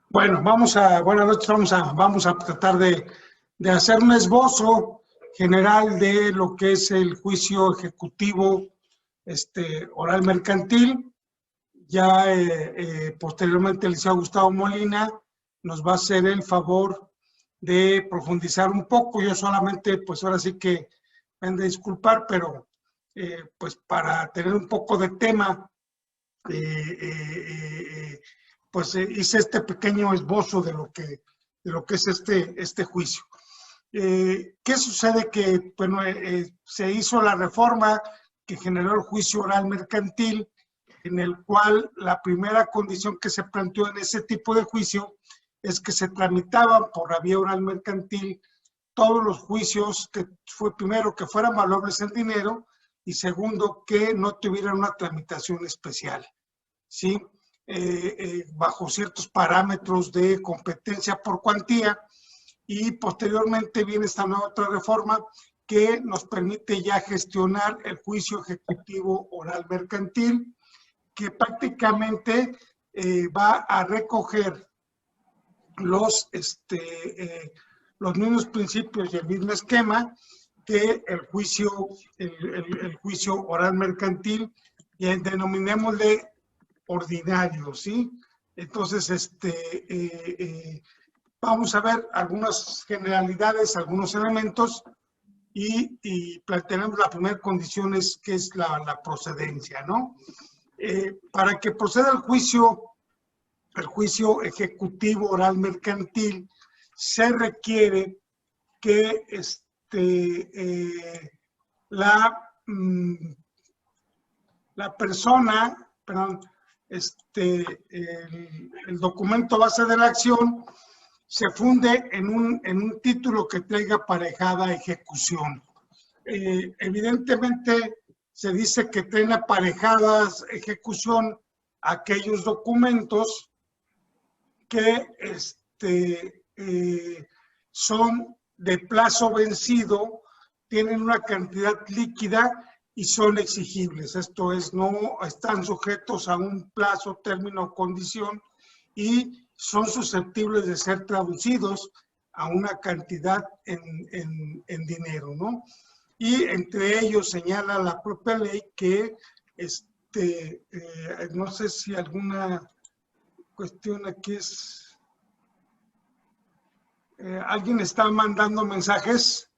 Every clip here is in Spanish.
Bueno, buenas noches, vamos a tratar de hacer un esbozo general de lo que es el juicio ejecutivo oral mercantil. Ya posteriormente el licenciado Gustavo Molina nos va a hacer el favor de profundizar un poco. Yo solamente, pues ahora sí que me han de disculpar, pero pues para tener un poco de tema, pues hice este pequeño esbozo de lo que es este juicio. ¿Qué sucede? Que bueno, se hizo la reforma que generó el juicio oral mercantil, en el cual la primera condición que se planteó en ese tipo de juicio es que se tramitaban por la vía oral mercantil todos los juicios, que fue primero que fueran valuables en dinero y segundo que no tuvieran una tramitación especial, ¿sí? Bajo ciertos parámetros de competencia por cuantía. Y posteriormente viene esta nueva otra reforma que nos permite ya gestionar el juicio ejecutivo oral mercantil, que prácticamente va a recoger los mismos principios y el mismo esquema que el juicio oral mercantil, y denominémosle ordinario, ¿sí? Entonces, vamos a ver algunas generalidades, algunos elementos, y plantearemos la primera condición, que es la procedencia, ¿no? Para que proceda el juicio ejecutivo oral mercantil, se requiere que la, la persona, perdón, el documento base de la acción se funde en un título que traiga aparejada ejecución. Evidentemente, se dice que traen aparejadas ejecución aquellos documentos que son de plazo vencido, tienen una cantidad líquida y son exigibles. Esto es, no están sujetos a un plazo, término o condición, y son susceptibles de ser traducidos a una cantidad en dinero, ¿no? Y entre ellos señala la propia ley que, no sé si alguna cuestión aquí es... ¿alguien está mandando mensajes?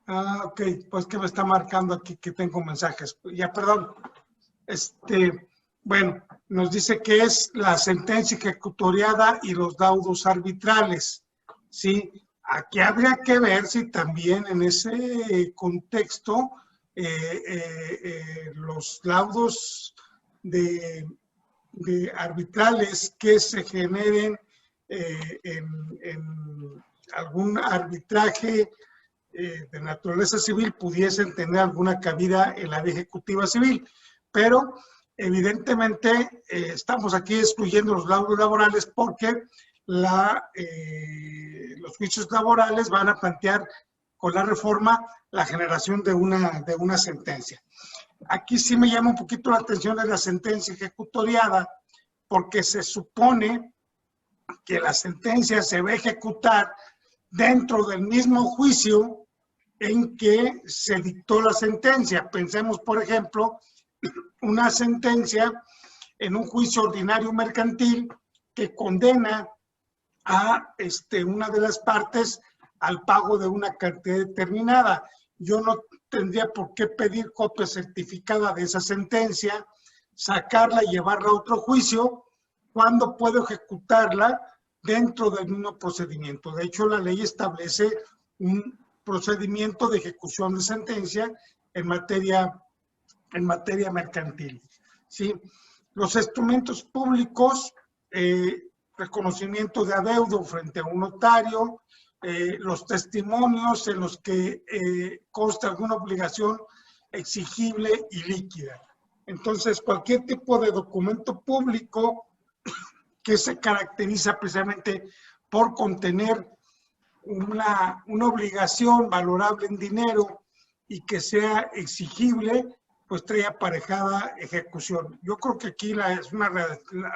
Ah, ok, pues que me está marcando aquí que tengo mensajes. Ya, perdón. Bueno, nos dice que es la sentencia ejecutoriada y los laudos arbitrales, ¿sí? Aquí habría que ver si también en ese contexto los laudos de arbitrales que se generen en algún arbitraje de naturaleza civil pudiesen tener alguna cabida en la vía ejecutiva civil, pero evidentemente estamos aquí excluyendo los laudos laborales porque los juicios laborales van a plantear con la reforma la generación de una sentencia. Aquí sí me llama un poquito la atención de la sentencia ejecutoriada, porque se supone que la sentencia se va a ejecutar dentro del mismo juicio en que se dictó la sentencia. Pensemos, por ejemplo, una sentencia en un juicio ordinario mercantil que condena a una de las partes al pago de una cantidad determinada. Yo no tendría por qué pedir copia certificada de esa sentencia, sacarla y llevarla a otro juicio, cuando puedo ejecutarla dentro del mismo procedimiento. De hecho, la ley establece un procedimiento de ejecución de sentencia en materia mercantil, ¿sí? Los instrumentos públicos, reconocimiento de adeudo frente a un notario, los testimonios en los que consta alguna obligación exigible y líquida. Entonces, cualquier tipo de documento público que se caracteriza precisamente por contener una obligación valorable en dinero y que sea exigible, pues trae aparejada ejecución. Yo creo que aquí es una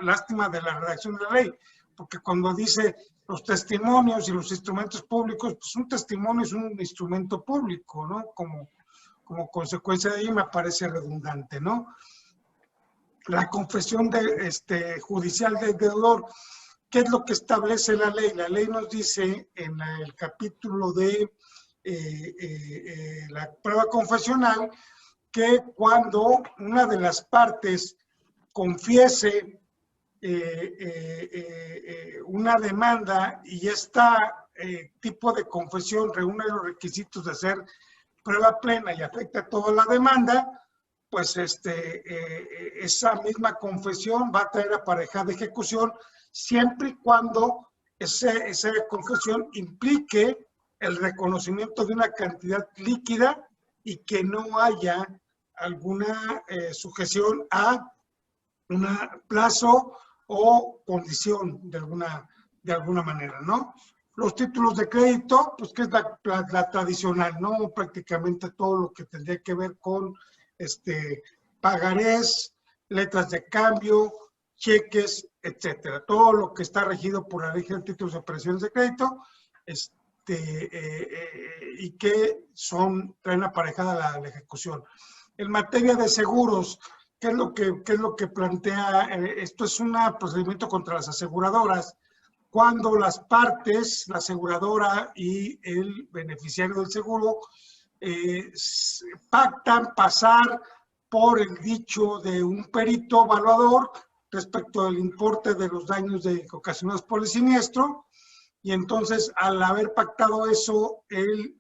lástima de la redacción de la ley, porque cuando dice los testimonios y los instrumentos públicos, pues un testimonio es un instrumento público, ¿no? Como consecuencia de ello me parece redundante, ¿no? La confesión judicial del deudor, ¿qué es lo que establece la ley? La ley nos dice en el capítulo de la prueba confesional que cuando una de las partes confiese una demanda y este tipo de confesión reúne los requisitos de ser prueba plena y afecta toda la demanda, pues esa misma confesión va a traer aparejada ejecución siempre y cuando esa confesión implique el reconocimiento de una cantidad líquida y que no haya alguna sujeción a un plazo o condición de alguna manera, ¿no? Los títulos de crédito, pues que es la tradicional, ¿no? Prácticamente todo lo que tendría que ver con pagarés, letras de cambio, cheques, etcétera. Todo lo que está regido por la ley de títulos de operaciones de crédito, y que traen aparejada la ejecución. En materia de seguros, ¿qué es lo que plantea? Esto es un procedimiento contra las aseguradoras. Cuando las partes, la aseguradora y el beneficiario del seguro, pactan pasar por el dicho de un perito evaluador respecto del importe de los daños ocasionados por el siniestro, y entonces al haber pactado eso, el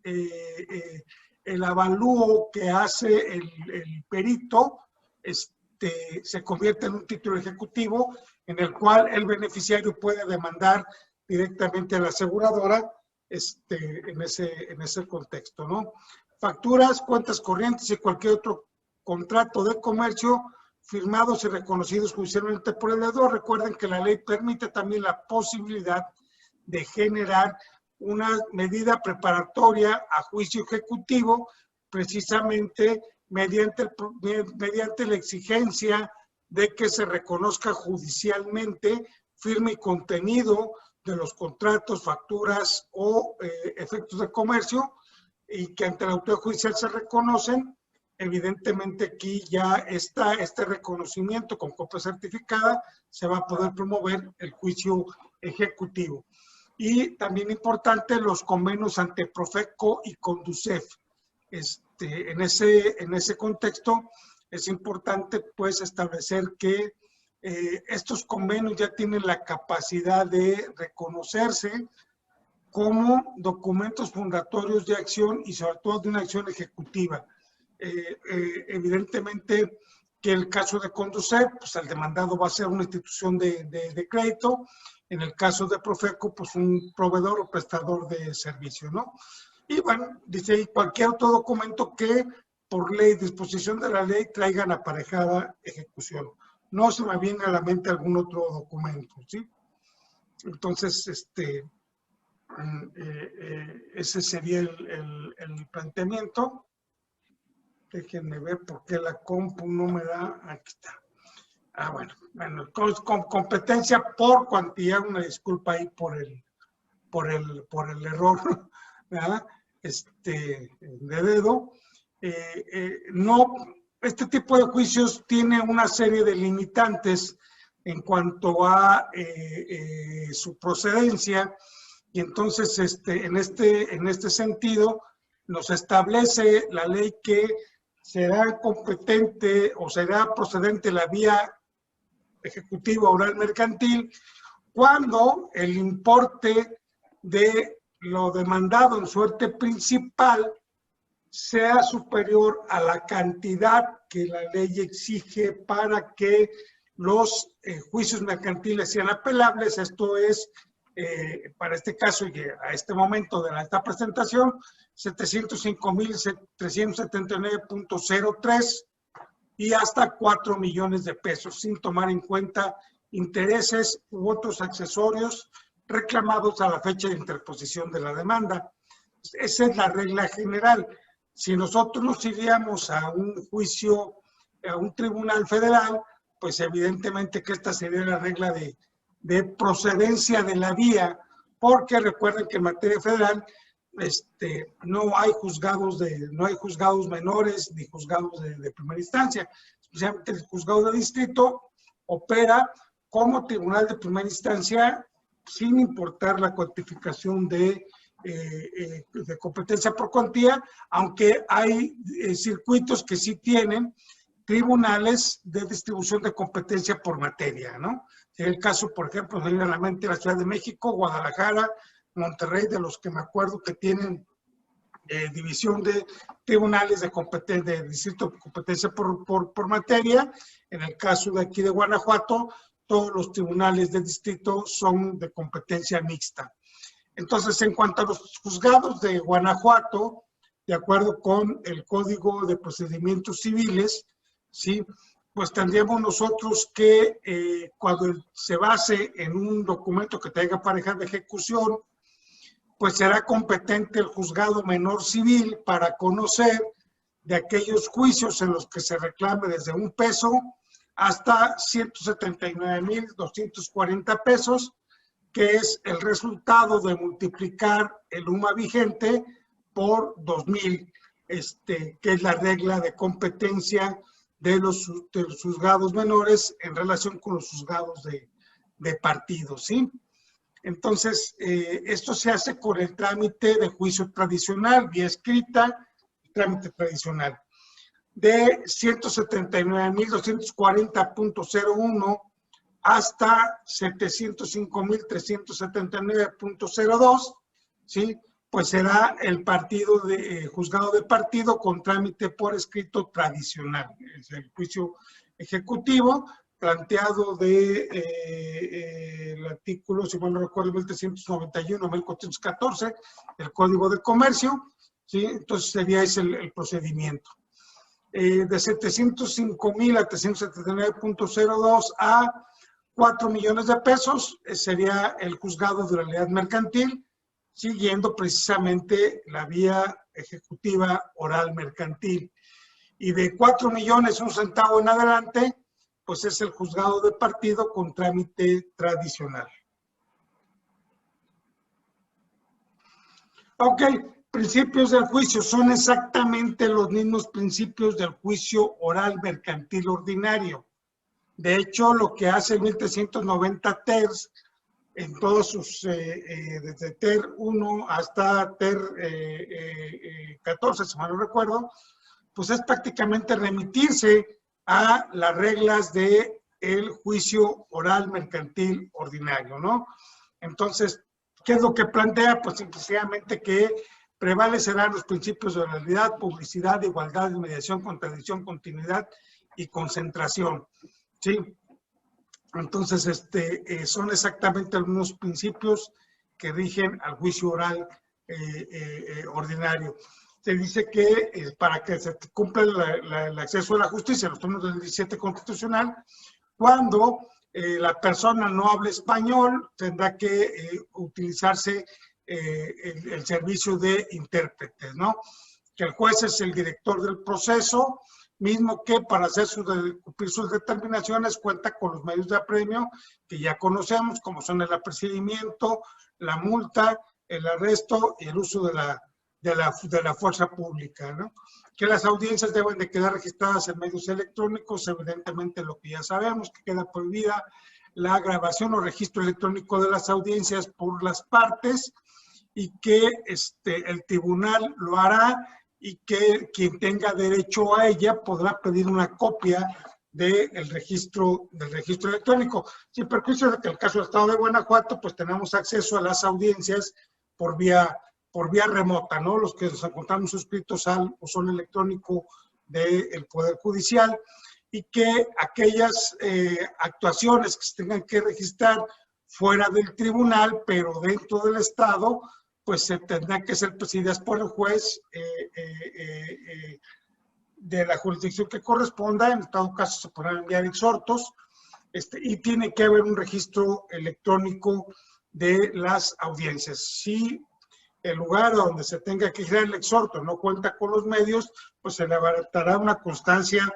avalúo que hace el perito se convierte en un título ejecutivo en el cual el beneficiario puede demandar directamente a la aseguradora en ese contexto, ¿no? Facturas, cuentas corrientes y cualquier otro contrato de comercio firmados y reconocidos judicialmente por el deudor. Recuerden que la ley permite también la posibilidad de generar una medida preparatoria a juicio ejecutivo, precisamente mediante la exigencia de que se reconozca judicialmente firme y contenido de los contratos, facturas o efectos de comercio, y que ante la autoridad judicial se reconocen. Evidentemente aquí ya está este reconocimiento con copia certificada, se va a poder promover el juicio ejecutivo. Y también importante los convenios ante Profeco y Conducef. En ese contexto es importante pues establecer que estos convenios ya tienen la capacidad de reconocerse como documentos fundatorios de acción y sobre todo de una acción ejecutiva. Evidentemente que el caso de Conducef, pues el demandado va a ser una institución de crédito. En el caso de Profeco, pues un proveedor o prestador de servicio, ¿no? Y bueno, dice ahí cualquier otro documento que por ley, disposición de la ley, traigan aparejada ejecución. No se me viene a la mente algún otro documento, ¿sí? Entonces, ese sería el planteamiento. Déjenme ver por qué la compu no me da. Aquí está. Bueno, con competencia por cuantía, una disculpa ahí por el error, ¿verdad? De dedo. No, este tipo de juicios tiene una serie de limitantes en cuanto a su procedencia, y entonces en este sentido nos establece la ley que será competente o será procedente la vía ejecutiva oral mercantil cuando el importe de lo demandado en suerte principal sea superior a la cantidad que la ley exige para que los juicios mercantiles sean apelables. Esto es, para este caso y a este momento de esta presentación, 705,379.03 y hasta 4 millones de pesos, sin tomar en cuenta intereses u otros accesorios reclamados a la fecha de interposición de la demanda. Esa es la regla general. Si nosotros nos iríamos a un juicio, a un tribunal federal, pues evidentemente que esta sería la regla de de procedencia de la vía, porque recuerden que en materia federal no hay juzgados menores ni juzgados de primera instancia. Especialmente el juzgado de distrito opera como tribunal de primera instancia sin importar la cuantificación de competencia por cuantía, aunque hay circuitos que sí tienen tribunales de distribución de competencia por materia, ¿no? En el caso, por ejemplo, me viene a la mente la Ciudad de México, Guadalajara, Monterrey, de los que me acuerdo que tienen división de tribunales de competencia, de distrito de competencia por materia. En el caso de aquí de Guanajuato, todos los tribunales de distrito son de competencia mixta. Entonces, en cuanto a los juzgados de Guanajuato, de acuerdo con el Código de Procedimientos Civiles, ¿sí? Pues tendríamos nosotros que cuando se base en un documento que tenga pareja de ejecución, pues será competente el juzgado menor civil para conocer de aquellos juicios en los que se reclame desde $1 hasta 179,240 pesos, que es el resultado de multiplicar el UMA vigente por 2,000, que es la regla de competencia de los juzgados menores en relación con los juzgados de partido, ¿sí? Entonces, esto se hace con el trámite de juicio tradicional, vía escrita, trámite tradicional, de 179,240.01 hasta 705,379.02, ¿sí? Pues será el partido juzgado de partido con trámite por escrito tradicional. Es el juicio ejecutivo planteado el artículo, si mal no recuerdo, 1391, 1414, el Código de Comercio, ¿sí? Entonces sería ese el procedimiento. De 705,000 a 379.02 a 4 millones de pesos sería el juzgado de oralidad mercantil, siguiendo precisamente la vía ejecutiva oral mercantil. Y de 4 millones, un centavo en adelante, pues es el juzgado de partido con trámite tradicional. Ok, principios del juicio son exactamente los mismos principios del juicio oral mercantil ordinario. De hecho, lo que hace el 1390 TERS, en todos sus, desde TER 1 hasta TER 14, si mal no recuerdo, pues es prácticamente remitirse a las reglas del juicio oral mercantil ordinario, ¿no? Entonces, ¿qué es lo que plantea? Pues simplemente que prevalecerán los principios de oralidad, publicidad, igualdad, mediación, contradicción, continuidad y concentración, ¿sí? Entonces, son exactamente algunos principios que rigen al juicio oral ordinario. Se dice que para que se cumpla el acceso a la justicia, los términos del 17 constitucional, cuando la persona no habla español, tendrá que utilizarse el servicio de intérpretes, ¿no? Que el juez es el director del proceso, mismo que para cumplir sus determinaciones cuenta con los medios de apremio que ya conocemos, como son el apercibimiento, la multa, el arresto y el uso de la fuerza pública, ¿no? Que las audiencias deben de quedar registradas en medios electrónicos, evidentemente lo que ya sabemos, que queda prohibida la grabación o registro electrónico de las audiencias por las partes y que el tribunal lo hará y que quien tenga derecho a ella podrá pedir una copia del registro electrónico. Sin perjuicio de que en el caso del Estado de Guanajuato, pues tenemos acceso a las audiencias por vía remota, ¿no? Los que nos encontramos suscritos al buzón electrónico del Poder Judicial, y que aquellas actuaciones que se tengan que registrar fuera del tribunal, pero dentro del Estado, pues se tendrán que ser presididas por el juez de la jurisdicción que corresponda. En todo caso se podrán enviar exhortos, y tiene que haber un registro electrónico de las audiencias. Si el lugar donde se tenga que girar el exhorto no cuenta con los medios, pues se le levantará una constancia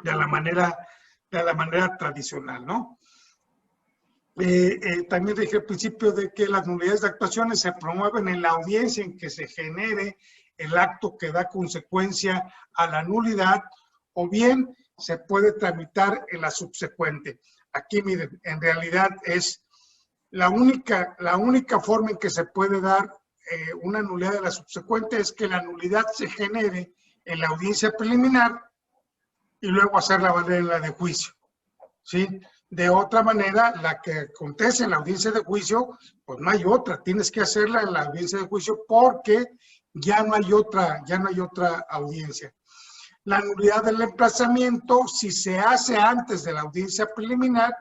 de la manera tradicional, ¿no? También dije al principio de que las nulidades de actuaciones se promueven en la audiencia en que se genere el acto que da consecuencia a la nulidad, o bien se puede tramitar en la subsecuente. Aquí, miren, en realidad es la única forma en que se puede dar una nulidad de la subsecuente es que la nulidad se genere en la audiencia preliminar y luego hacerla valer en la de juicio, ¿sí? De otra manera, la que acontece en la audiencia de juicio, pues no hay otra, tienes que hacerla en la audiencia de juicio porque ya no hay otra audiencia. La nulidad del emplazamiento, si se hace antes de la audiencia preliminar,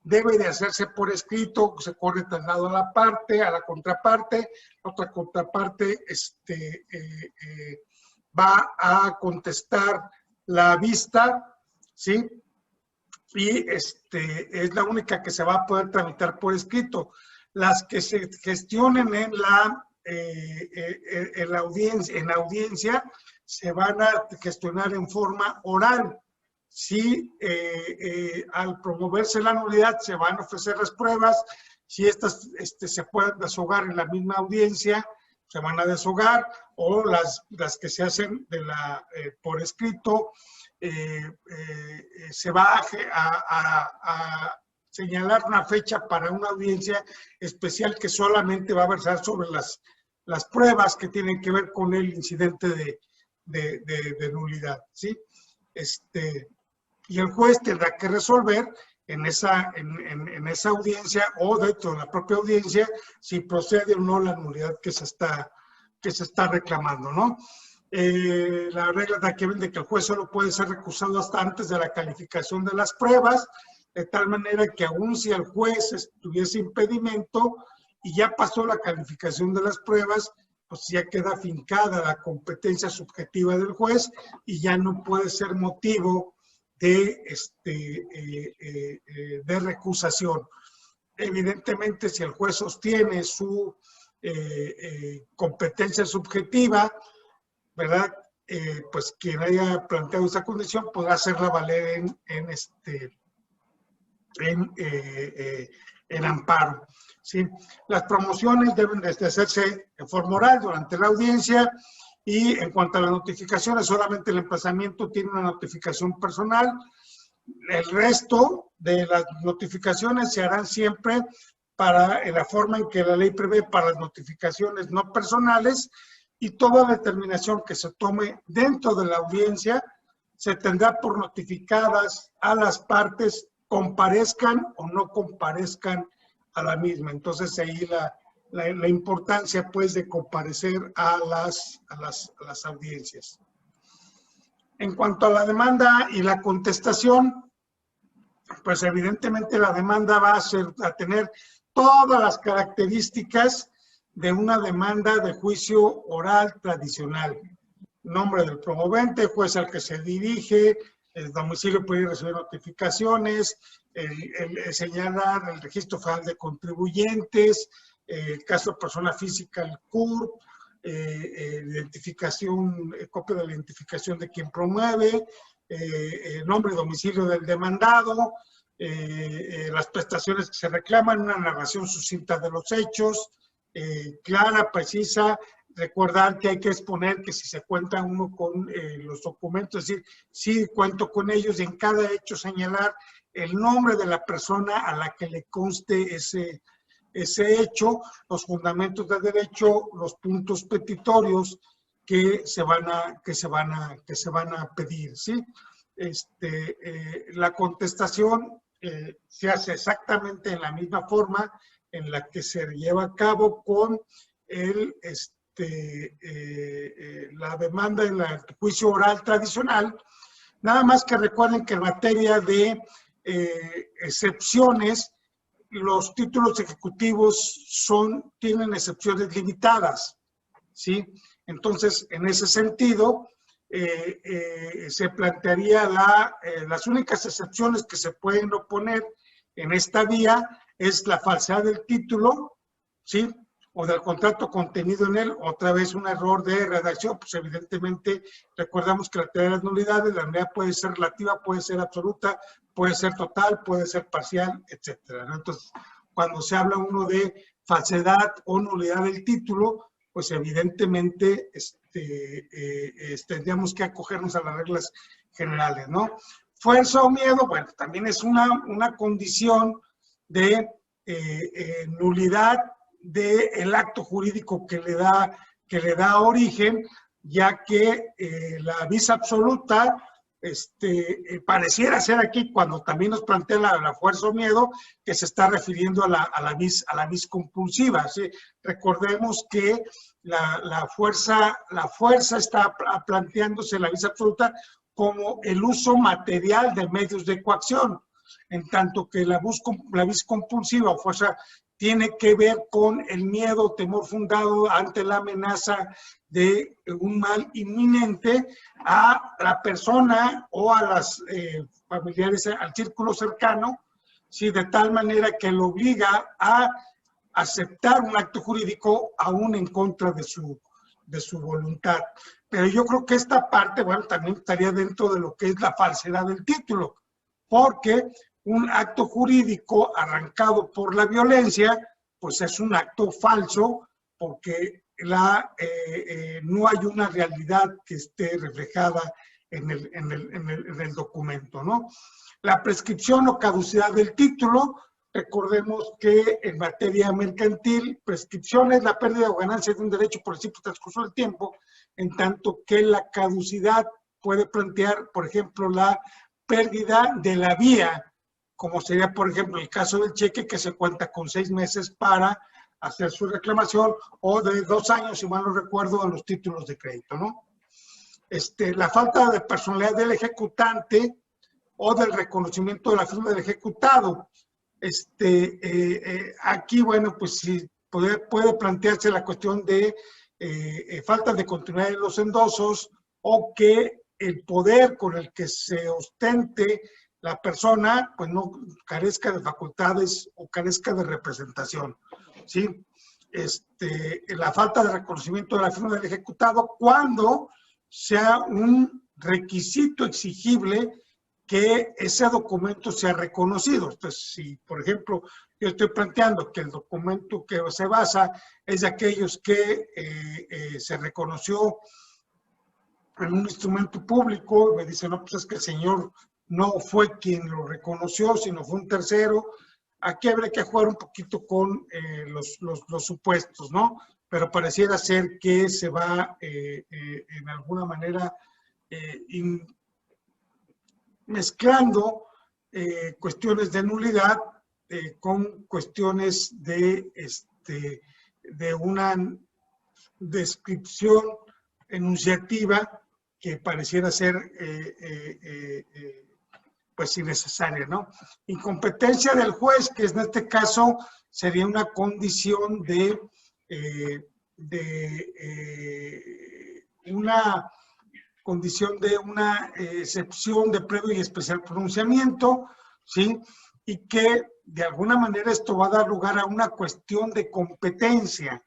debe de hacerse por escrito, se corre traslado a la parte, a la contraparte, la otra contraparte va a contestar la vista, ¿sí? Y es la única que se va a poder tramitar por escrito. Las que se gestionen en la audiencia se van a gestionar en forma oral. Si al promoverse la nulidad se van a ofrecer las pruebas, si estas se pueden deshogar en la misma audiencia, se van a deshogar, o las que se hacen por escrito, se va a señalar una fecha para una audiencia especial que solamente va a versar sobre las pruebas que tienen que ver con el incidente de nulidad, ¿sí? Y el juez tendrá que resolver en esa audiencia o dentro de la propia audiencia si procede o no la nulidad que se está reclamando, ¿no? La regla de aquí de que el juez solo puede ser recusado hasta antes de la calificación de las pruebas, de tal manera que aun si el juez tuviese impedimento y ya pasó la calificación de las pruebas, pues ya queda fincada la competencia subjetiva del juez y ya no puede ser motivo de recusación. Evidentemente, si el juez sostiene su competencia subjetiva, ¿verdad? Pues quien haya planteado esa condición podrá hacerla valer en amparo, ¿sí? Las promociones deben de hacerse en forma oral durante la audiencia, y en cuanto a las notificaciones, solamente el emplazamiento tiene una notificación personal. El resto de las notificaciones se harán siempre en la forma en que la ley prevé para las notificaciones no personales, y toda determinación que se tome dentro de la audiencia se tendrá por notificadas a las partes, comparezcan o no comparezcan a la misma. Entonces ahí la importancia pues de comparecer a las audiencias. En cuanto a la demanda y la contestación, pues evidentemente la demanda va a tener todas las características de una demanda de juicio oral tradicional. Nombre del promovente, juez al que se dirige, el domicilio puede recibir notificaciones, el señalar el registro federal de contribuyentes, el caso de persona física, el CURP, identificación, copia de la identificación de quien promueve, nombre y domicilio del demandado, las prestaciones que se reclaman, una narración sucinta de los hechos, clara, precisa. Recordar que hay que exponer que si se cuenta uno con los documentos, es decir, sí cuento con ellos, y en cada hecho señalar el nombre de la persona a la que le conste ese hecho, los fundamentos de derecho, los puntos petitorios que se van a pedir, ¿sí? La contestación se hace exactamente en la misma forma en la que se lleva a cabo con la demanda en el juicio oral tradicional, nada más que recuerden que en materia de excepciones, los títulos ejecutivos tienen excepciones limitadas, ¿sí? Entonces, en ese sentido, se plantearía las únicas excepciones que se pueden oponer en esta vía es la falsedad del título, ¿sí? O del contrato contenido en él. Otra vez un error de redacción, pues evidentemente recordamos que la teoría de las nulidades, la nulidad puede ser relativa, puede ser absoluta, puede ser total, puede ser parcial, etcétera, ¿no? Entonces, cuando se habla uno de falsedad o nulidad del título, pues evidentemente tendríamos que acogernos a las reglas generales, ¿no? Fuerza o miedo, bueno, también es una condición de nulidad del acto jurídico que le da origen, ya que la vis absoluta pareciera ser aquí, cuando también nos plantea la fuerza o miedo, que se está refiriendo a la vis compulsiva, ¿sí? Recordemos que la fuerza está planteándose la vis absoluta como el uso material de medios de coacción, en tanto que la vis compulsiva o fuerza tiene que ver con el miedo o temor fundado ante la amenaza de un mal inminente a la persona o a las familiares, al círculo cercano, ¿sí? De tal manera que lo obliga a aceptar un acto jurídico aún en contra de su voluntad. Pero yo creo que esta parte, bueno, también estaría dentro de lo que es la falsedad del título, porque un acto jurídico arrancado por la violencia, pues es un acto falso, porque no hay una realidad que esté reflejada en el documento, ¿no? La prescripción o caducidad del título, recordemos que en materia mercantil, prescripción es la pérdida o ganancia de un derecho por el simple transcurso del tiempo, en tanto que la caducidad puede plantear, por ejemplo, la pérdida de la vía, como sería, por ejemplo, el caso del cheque, que se cuenta con 6 meses para hacer su reclamación, o de 2 años, si mal no recuerdo, en los títulos de crédito, ¿no? La falta de personalidad del ejecutante o del reconocimiento de la firma del ejecutado. Aquí, bueno, pues sí, puede plantearse la cuestión de falta de continuidad en los endosos, o que el poder con el que se ostente la persona, pues no carezca de facultades o carezca de representación, ¿sí? La falta de reconocimiento de la firma del ejecutado cuando sea un requisito exigible que ese documento sea reconocido. Entonces, si, por ejemplo, yo estoy planteando que el documento que se basa es de aquellos que se reconoció en un instrumento público, me dicen, no, pues es que el señor no fue quien lo reconoció, sino fue un tercero. Aquí habría que jugar un poquito con los supuestos, ¿no? Pero pareciera ser que se va en alguna manera mezclando cuestiones de nulidad con cuestiones de una descripción enunciativa que pareciera ser pues innecesaria, ¿no? Incompetencia del juez, que en este caso sería una condición de una excepción de previo y especial pronunciamiento, ¿sí? Y que de alguna manera esto va a dar lugar a una cuestión de competencia.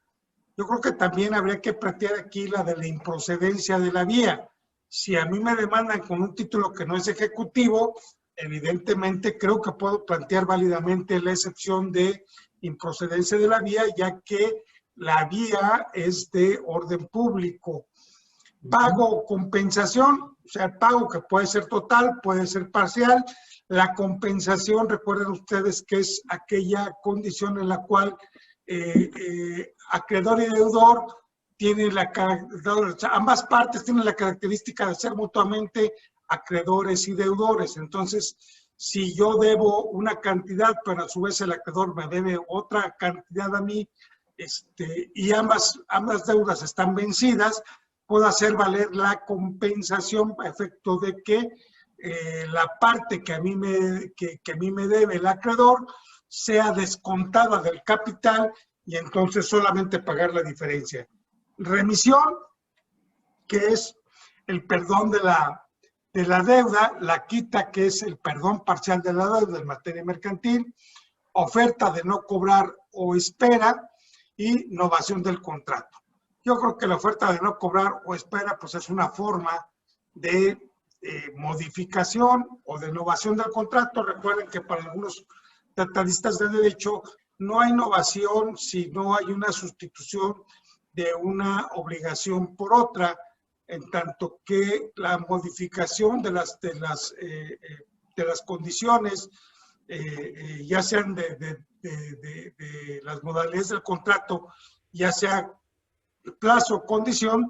Yo creo que también habría que plantear aquí la de la improcedencia de la vía. Si a mí me demandan con un título que no es ejecutivo, evidentemente creo que puedo plantear válidamente la excepción de improcedencia de la vía, ya que la vía es de orden público. Pago o compensación, o sea, el pago que puede ser total, puede ser parcial. La compensación, recuerden ustedes que es aquella condición en la cual acreedor y deudor tienen ambas partes tienen la característica de ser mutuamente acreedores y deudores. Entonces, si yo debo una cantidad, pero a su vez el acreedor me debe otra cantidad a mí, y ambas deudas están vencidas, puedo hacer valer la compensación a efecto de que la parte que a mí me debe el acreedor sea descontada del capital y entonces solamente pagar la diferencia. Remisión, que es el perdón de la deuda, la quita, que es el perdón parcial de la deuda en materia mercantil, oferta de no cobrar o espera, y novación del contrato. Yo creo que la oferta de no cobrar o espera, pues es una forma de modificación o de novación del contrato. Recuerden que para algunos tratadistas de derecho, no hay novación si no hay una sustitución de una obligación por otra, en tanto que la modificación de las condiciones, ya sean de las modalidades del contrato, ya sea plazo o condición,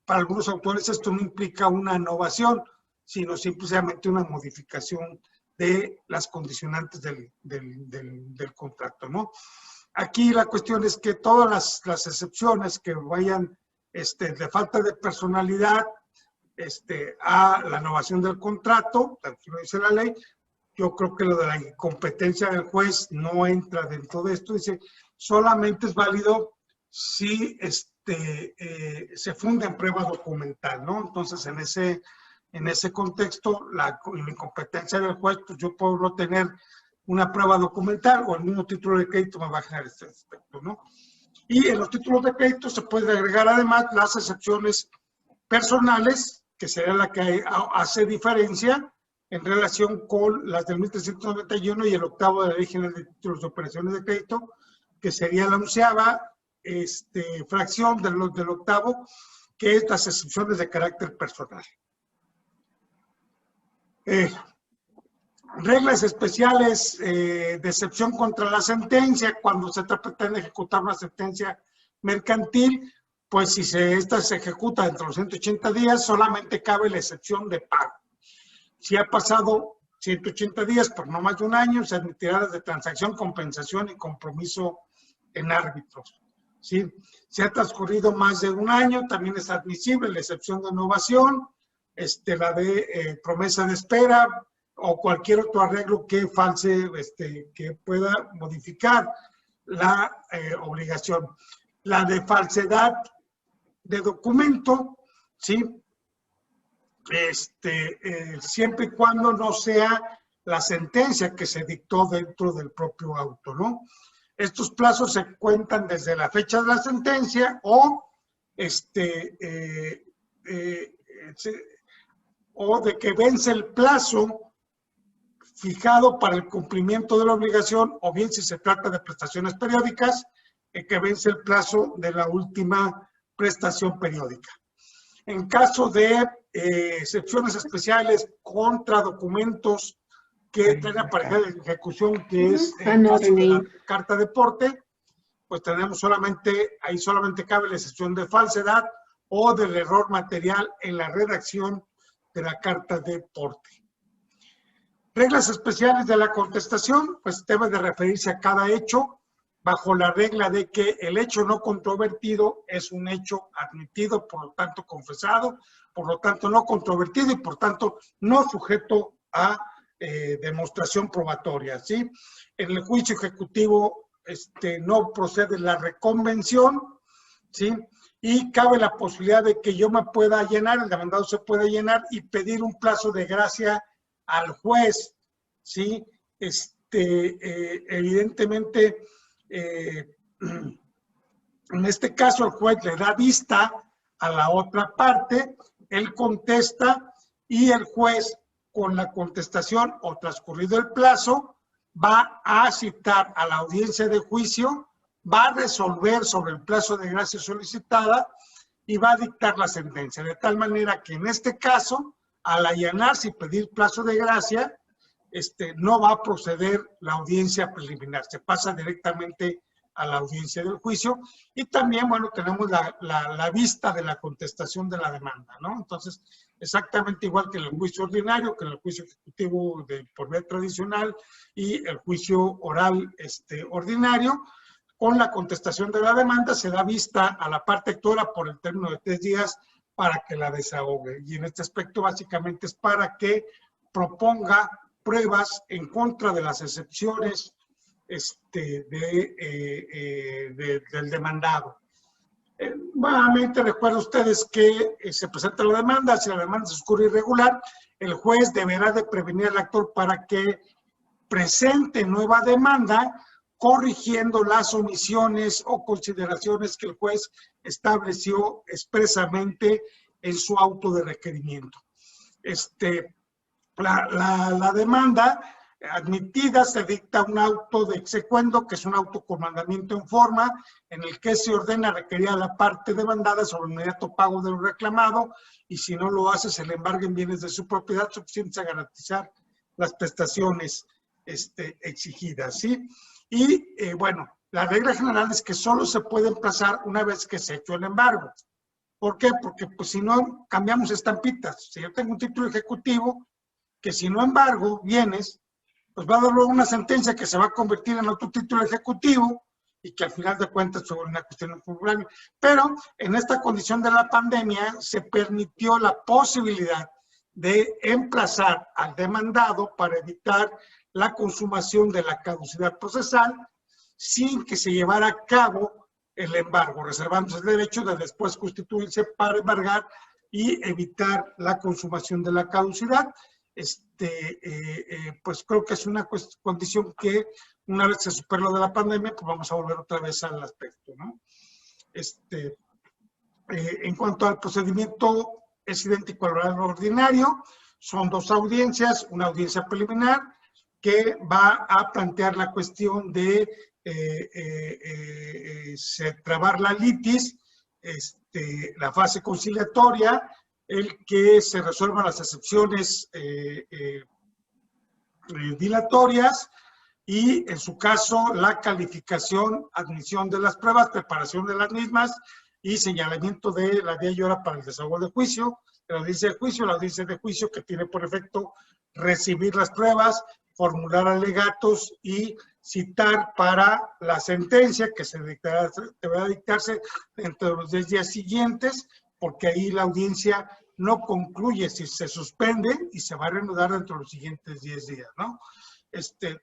para algunos autores esto no implica una innovación, sino simplemente una modificación de las condicionantes del contrato, ¿no? Aquí la cuestión es que todas las excepciones que vayan de falta de personalidad a la innovación del contrato, aquí lo dice la ley, yo creo que lo de la incompetencia del juez no entra dentro de esto, dice, solamente es válido si se funda en prueba documental, ¿no? Entonces, en ese contexto, la incompetencia del juez, pues yo puedo no tener una prueba documental o el mismo título de crédito me va a generar este aspecto, ¿no? Y en los títulos de crédito se puede agregar además las excepciones personales, que sería la que hace diferencia en relación con las del 1391 y el octavo de la Ley General de Títulos de Operaciones de Crédito, que sería la 11ª fracción del octavo, que es las excepciones de carácter personal. Reglas especiales de excepción contra la sentencia, cuando se pretende ejecutar una sentencia mercantil, pues si esta se ejecuta dentro de los 180 días, solamente cabe la excepción de pago. Si ha pasado 180 días, por no más de un año, se admitirá desde transacción, compensación y compromiso en árbitros, ¿sí? Si ha transcurrido más de un año, también es admisible la excepción de innovación, la de promesa de espera o cualquier otro arreglo que false, que pueda modificar la obligación. La de falsedad de documento, ¿sí? Siempre y cuando no sea la sentencia que se dictó dentro del propio auto, ¿no? Estos plazos se cuentan desde la fecha de la sentencia o de que vence el plazo fijado para el cumplimiento de la obligación, o bien si se trata de prestaciones periódicas, que vence el plazo de la última prestación periódica. En caso de excepciones especiales contra documentos que traen aparejada de ejecución, que es el caso de la carta de porte, pues tenemos ahí solamente cabe la excepción de falsedad o del error material en la redacción de la carta de porte. Reglas especiales de la contestación, pues debe de referirse a cada hecho bajo la regla de que el hecho no controvertido es un hecho admitido, por lo tanto confesado, por lo tanto no controvertido y por tanto no sujeto a demostración probatoria, ¿sí? En el juicio ejecutivo no procede la reconvención, ¿sí? Y cabe la posibilidad de que yo me pueda llenar, el demandado se puede llenar y pedir un plazo de gracia al juez, ¿sí? Evidentemente, en este caso el juez le da vista a la otra parte, él contesta y el juez con la contestación o transcurrido el plazo va a citar a la audiencia de juicio, va a resolver sobre el plazo de gracia solicitada y va a dictar la sentencia, de tal manera que en este caso, al allanarse y pedir plazo de gracia, no va a proceder la audiencia preliminar, se pasa directamente a la audiencia del juicio y también, bueno, tenemos la vista de la contestación de la demanda, ¿no? Entonces, exactamente igual que en el juicio ordinario, que en el juicio ejecutivo por vía tradicional y el juicio oral ordinario, con la contestación de la demanda se da vista a la parte actora por el término de 3 días para que la desahogue. Y en este aspecto básicamente es para que proponga pruebas en contra de las excepciones del demandado. Nuevamente recuerdo a ustedes que se presenta la demanda, si la demanda se oscura irregular, el juez deberá de prevenir al actor para que presente nueva demanda, corrigiendo las omisiones o consideraciones que el juez estableció expresamente en su auto de requerimiento. La demanda admitida, se dicta un auto de execuendo, que es un auto con mandamiento en forma, en el que se ordena requerir a la parte demandada sobre el inmediato pago de lo reclamado, y si no lo hace, se le embarguen bienes de su propiedad suficientes a garantizar las prestaciones exigidas, ¿sí? Y bueno, la regla general es que solo se puede emplazar una vez que se ha hecho el embargo. ¿Por qué? Porque pues si no, cambiamos estampitas. Si yo tengo un título ejecutivo, que si no embargo bienes, pues va a dar luego una sentencia que se va a convertir en otro título ejecutivo y que al final de cuentas sobre una cuestión cultural. Pero en esta condición de la pandemia se permitió la posibilidad de emplazar al demandado para evitar la consumación de la caducidad procesal sin que se llevara a cabo el embargo, reservándose el derecho de después constituirse para embargar y evitar la consumación de la caducidad. Pues creo que es una condición que una vez se supere lo de la pandemia, pues vamos a volver otra vez al aspecto, ¿no? En cuanto al procedimiento, es idéntico al ordinario, son dos audiencias, una audiencia preliminar que va a plantear la cuestión de trabar la litis, la fase conciliatoria, el que se resuelvan las excepciones dilatorias y, en su caso, la calificación, admisión de las pruebas, preparación de las mismas y señalamiento de la día y hora para el desahogo de juicio, la audiencia de juicio que tiene por efecto recibir las pruebas, formular alegatos y citar para la sentencia que se deberá dictarse dentro de los 10 días siguientes, porque ahí la audiencia no concluye, si se suspende y se va a reanudar dentro de los siguientes 10 días, ¿no?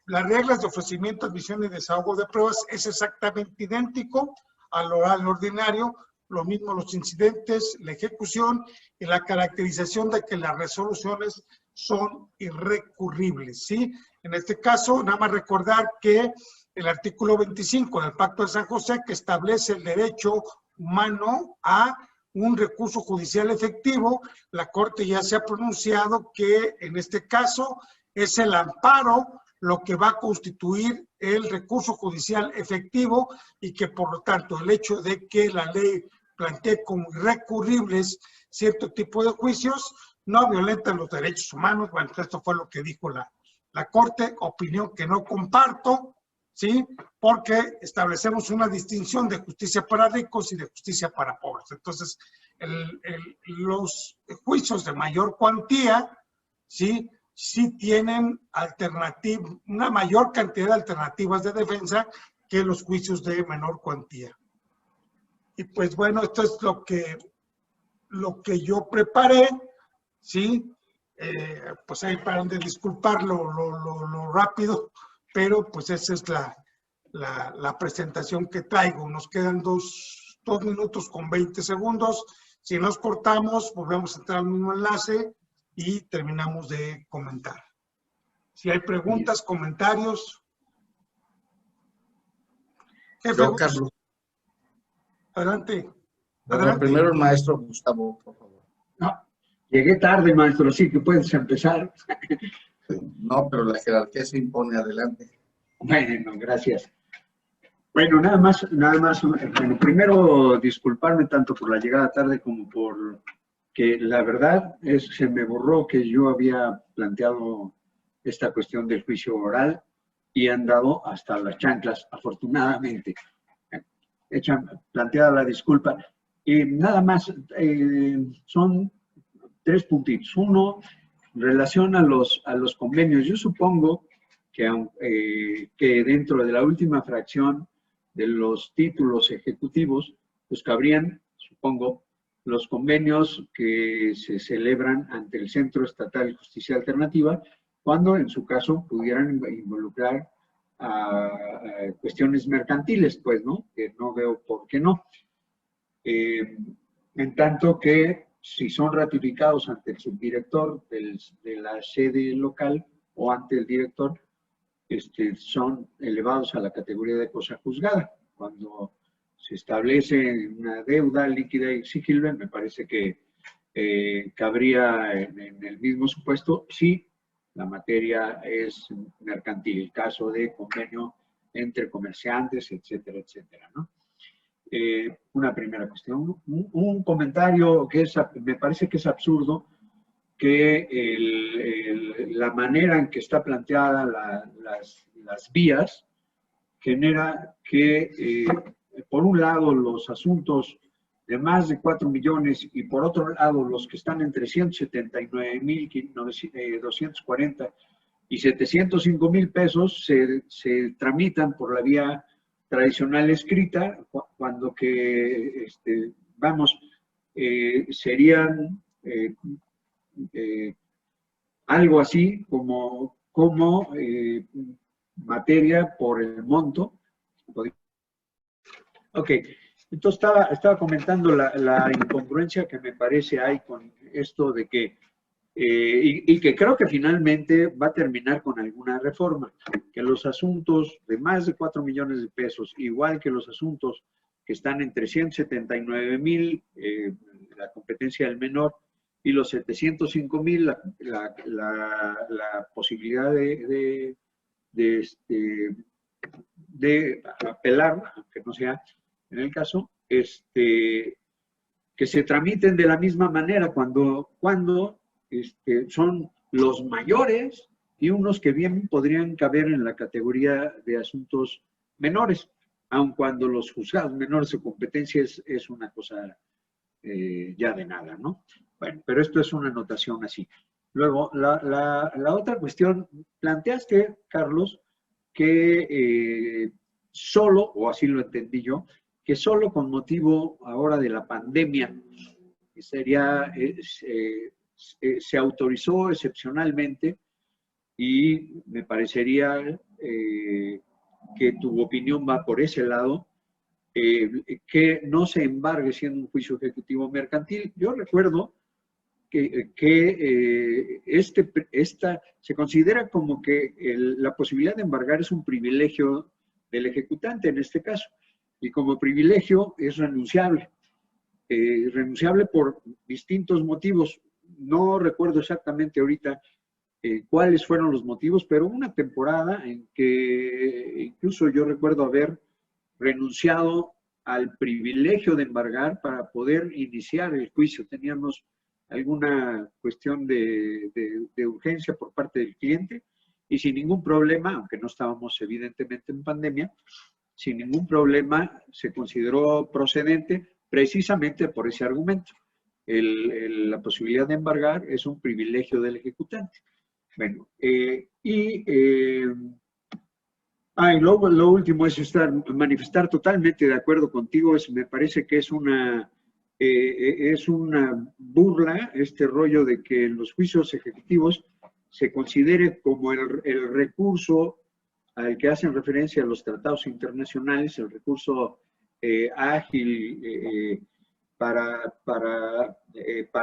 Las reglas de ofrecimiento, admisión y desahogo de pruebas es exactamente idéntico al oral ordinario, lo mismo los incidentes, la ejecución y la caracterización de que las resoluciones son irrecurribles, ¿sí? En este caso, nada más recordar que el artículo 25 del Pacto de San José, que establece el derecho humano a un recurso judicial efectivo, la Corte ya se ha pronunciado que en este caso es el amparo lo que va a constituir el recurso judicial efectivo y que por lo tanto el hecho de que la ley plantee como irrecurribles cierto tipo de juicios no violentan los derechos humanos. Bueno, esto fue lo que dijo la Corte, opinión que no comparto, ¿sí? Porque establecemos una distinción de justicia para ricos y de justicia para pobres. Entonces, los juicios de mayor cuantía, ¿sí? Sí tienen una mayor cantidad de alternativas de defensa que los juicios de menor cuantía. Y pues bueno, esto es lo que yo preparé, ¿sí? Pues ahí para de disculpar lo rápido, pero pues esa es la presentación que traigo. Nos quedan 2 minutos con 20 segundos. Si nos cortamos, volvemos a entrar al mismo enlace y terminamos de comentar. Si hay preguntas, comentarios. Yo, Carlos. Adelante. Bueno, primero el maestro Gustavo, por favor. No, llegué tarde, maestro, sí que puedes empezar. No, pero la jerarquía se impone. Adelante. Bueno, gracias. Bueno, nada más, bueno, primero disculparme tanto por la llegada tarde como por que la verdad se me borró que yo había planteado esta cuestión del juicio oral y han dado hasta las chanclas, afortunadamente. Planteada la disculpa. Y nada más, son 3 puntitos. Uno, en relación a los convenios. Yo supongo que dentro de la última fracción de los títulos ejecutivos, pues cabrían, supongo, los convenios que se celebran ante el Centro Estatal de Justicia Alternativa, cuando en su caso pudieran involucrar a cuestiones mercantiles, pues, ¿no? Que no veo por qué no. En tanto que si son ratificados ante el subdirector de la sede local o ante el director, son elevados a la categoría de cosa juzgada. Cuando se establece una deuda líquida y exigible, me parece que cabría en el mismo supuesto si la materia es mercantil, el caso de convenio entre comerciantes, etcétera, etcétera, ¿no? Una primera cuestión. Un comentario que me parece que es absurdo, que la manera en que está planteada las vías genera que, por un lado, los asuntos de más de 4 millones y por otro lado, los que están entre 179,240 y 705,000 pesos se tramitan por la vía tradicional escrita, cuando que, serían algo así como materia por el monto. Ok, entonces estaba comentando la incongruencia que me parece hay con esto de que, y que creo que finalmente va a terminar con alguna reforma, que los asuntos de más de 4 millones de pesos, igual que los asuntos que están entre 179,000, la competencia del menor, y los 705,000, la posibilidad de apelar, aunque no sea en el caso, que se tramiten de la misma manera cuando son los mayores y unos que bien podrían caber en la categoría de asuntos menores, aun cuando los juzgados menores de competencia es una cosa ya de nada, ¿no? Bueno, pero esto es una anotación así. Luego, la otra cuestión, planteaste, Carlos, que solo, o así lo entendí yo, que solo con motivo ahora de la pandemia se autorizó excepcionalmente, y me parecería que tu opinión va por ese lado, que no se embargue siendo un juicio ejecutivo mercantil. Yo recuerdo que se considera como que la posibilidad de embargar es un privilegio del ejecutante en este caso, y como privilegio es renunciable. Renunciable por distintos motivos. No recuerdo exactamente ahorita cuáles fueron los motivos, pero una temporada en que incluso yo recuerdo haber renunciado al privilegio de embargar para poder iniciar el juicio. Teníamos alguna cuestión de urgencia por parte del cliente y sin ningún problema, aunque no estábamos evidentemente en pandemia, sin ningún problema se consideró procedente precisamente por ese argumento. La posibilidad de embargar es un privilegio del ejecutante. Bueno, y luego lo último es manifestar totalmente de acuerdo contigo. Me parece que es una burla este rollo de que en los juicios ejecutivos se considere como el recurso al que hacen referencia a los tratados internacionales, el recurso ágil para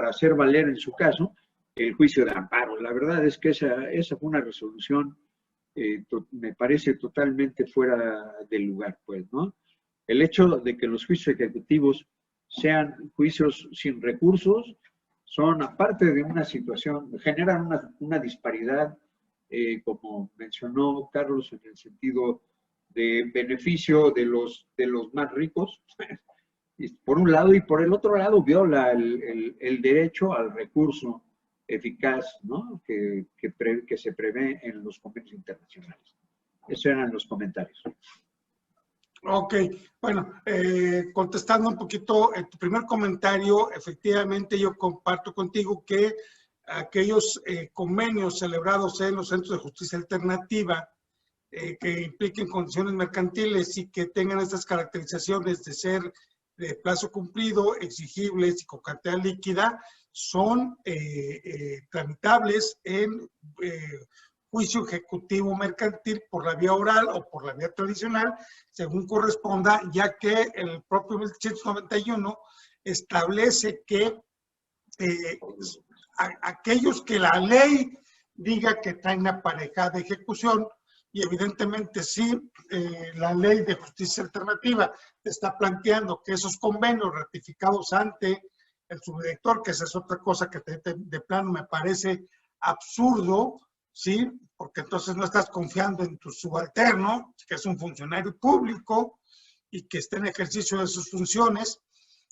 hacer valer en su caso el juicio de amparo. La verdad es que esa fue una resolución, me parece totalmente fuera del lugar, pues, ¿no? El hecho de que los juicios ejecutivos sean juicios sin recursos son, aparte de una situación, generan una disparidad, como mencionó Carlos, en el sentido de beneficio de los más ricos, por un lado, y por el otro lado viola el derecho al recurso eficaz, ¿no? que se prevé en los convenios internacionales. Esos eran los comentarios. Ok, bueno, contestando un poquito tu primer comentario, efectivamente yo comparto contigo que aquellos convenios celebrados en los centros de justicia alternativa que impliquen condiciones mercantiles y que tengan estas caracterizaciones de ser de plazo cumplido, exigibles y con cartera líquida, son tramitables en juicio ejecutivo mercantil por la vía oral o por la vía tradicional, según corresponda, ya que el propio 1191 establece que aquellos que la ley diga que traen aparejada ejecución, y evidentemente si la ley de justicia alternativa está planteando que esos convenios ratificados ante el subdirector, que esa es otra cosa que de plano me parece absurdo, ¿sí? Porque entonces no estás confiando en tu subalterno, que es un funcionario público y que está en ejercicio de sus funciones,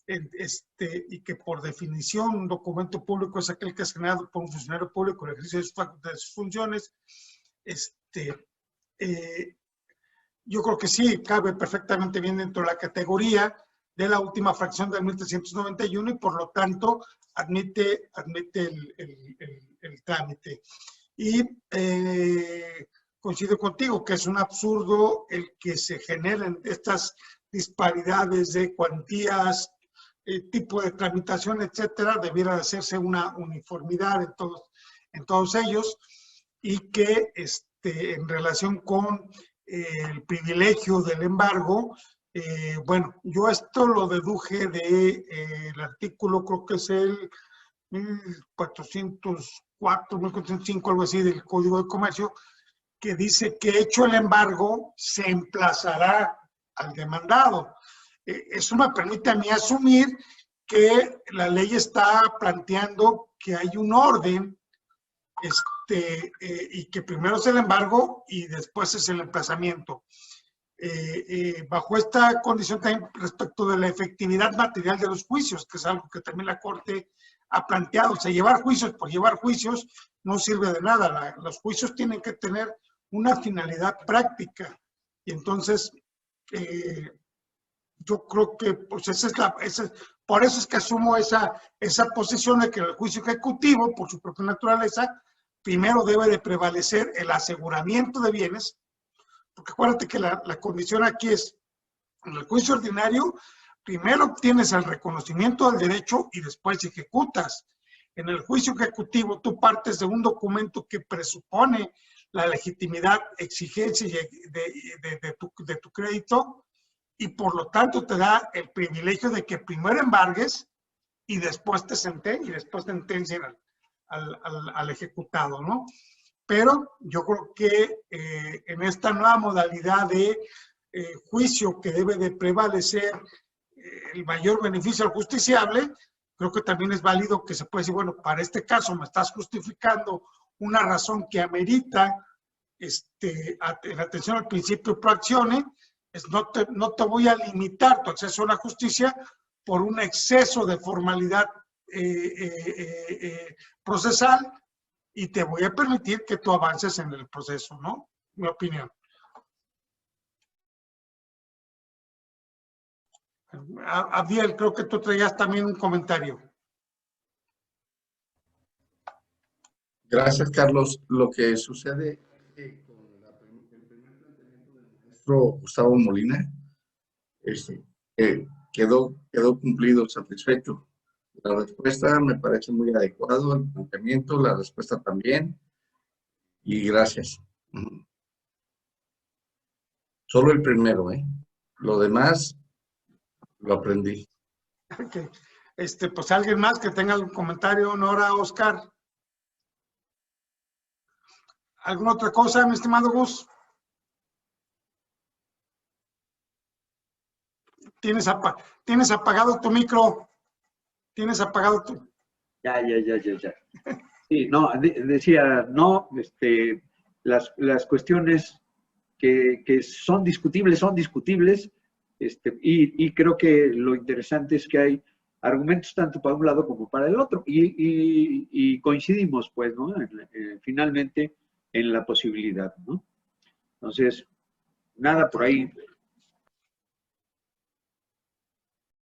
y que por definición un documento público es aquel que es generado por un funcionario público en el ejercicio de sus funciones. Yo creo que sí, cabe perfectamente bien dentro de la categoría de la última fracción del 1391 y por lo tanto admite el trámite. Y coincido contigo que es un absurdo el que se generen estas disparidades de cuantías, tipo de tramitación, etcétera. Debiera de hacerse una uniformidad en todos ellos y que en relación con el privilegio del embargo, bueno, yo esto lo deduje del artículo, creo que es el 1404, 1405, algo así del Código de Comercio, que dice que hecho el embargo se emplazará al demandado. Eso me permite a mí asumir que la ley está planteando que hay un orden y que primero es el embargo y después es el emplazamiento. Bajo esta condición también respecto de la efectividad material de los juicios, que es algo que también la Corte ha planteado. O sea, llevar juicios por llevar juicios no sirve de nada. Los juicios tienen que tener una finalidad práctica. Y entonces, yo creo que pues por eso es que asumo esa posición de que el juicio ejecutivo, por su propia naturaleza, primero debe de prevalecer el aseguramiento de bienes, porque acuérdate que la condición aquí es, en el juicio ordinario, primero obtienes el reconocimiento del derecho y después ejecutas. En el juicio ejecutivo tú partes de un documento que presupone la legitimidad, exigencia de tu crédito y por lo tanto te da el privilegio de que primero embargues y después te sentencien al ejecutado, ¿no? Pero yo creo que en esta nueva modalidad de juicio que debe de prevalecer el mayor beneficio al justiciable, creo que también es válido que se puede decir, bueno, para este caso me estás justificando una razón que amerita en atención al principio pro actione, no te voy a limitar tu acceso a la justicia por un exceso de formalidad procesal y te voy a permitir que tú avances en el proceso, ¿no? Mi opinión. Abdiel, creo que tú traías también un comentario. Gracias, Carlos. Lo que sucede es que con el primer planteamiento del maestro Gustavo Molina, quedó cumplido, satisfecho. La respuesta me parece muy adecuado, el planteamiento, la respuesta también, y gracias. Solo el primero, ¿eh? Lo demás lo aprendí. Okay. Pues alguien más que tenga algún comentario, Nora, Oscar. ¿Alguna otra cosa, mi estimado Gus? Tienes apagado tu micro. Tienes apagado tu... Ya. Sí, no, decía, no, las cuestiones que son discutibles, y creo que lo interesante es que hay argumentos tanto para un lado como para el otro, y coincidimos, pues, ¿no? Finalmente, en la posibilidad, ¿no? Entonces, nada por ahí